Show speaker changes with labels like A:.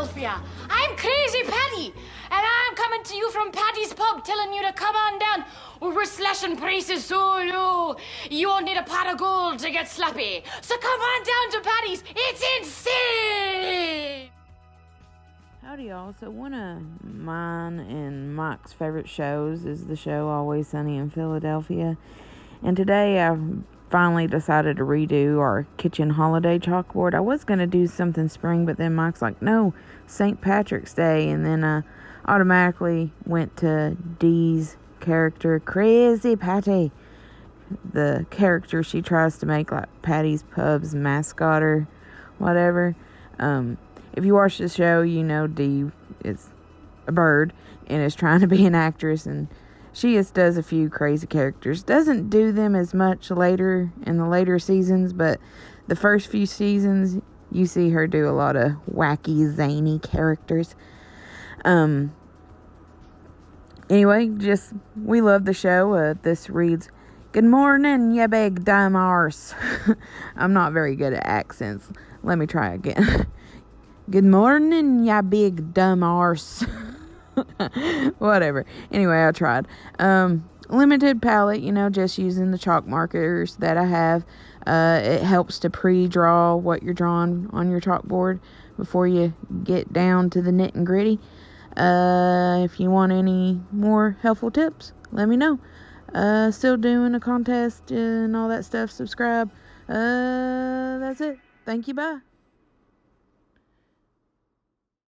A: Philadelphia. I'm Crazy Paddy, and I'm coming to you from Paddy's Pub, telling you to come on down. We're slashing prices so low, you won't need a pot of gold to get sloppy. So come on down to Paddy's. It's insane!
B: Howdy, y'all. So one of mine and Mike's favorite shows is the show Always Sunny in Philadelphia. And today I finally decided to redo our kitchen holiday chalkboard. I was going to do something spring, but then Mike's like, no, St. Patrick's Day. And then I automatically went to Dee's character, Crazy Patty. The character she tries to make like Paddy's Pub's mascot or whatever. If you watch the show, you know Dee is a bird and is trying to be an actress, and she just does a few crazy characters. Doesn't do them as much later in the later seasons, but the first few seasons, you see her do a lot of wacky, zany characters. Anyway, we love the show. This reads, "Good morning, ya big dumb arse." I'm not very good at accents. Let me try again. Good morning, ya big dumb arse. Whatever. Anyway, I tried. Limited palette, just using the chalk markers that I have. It helps to pre-draw what you're drawing on your chalkboard before you get down to the nit and gritty. If you want any more helpful tips, let me know. Still doing a contest and all that stuff. Subscribe. That's it. Thank you. Bye.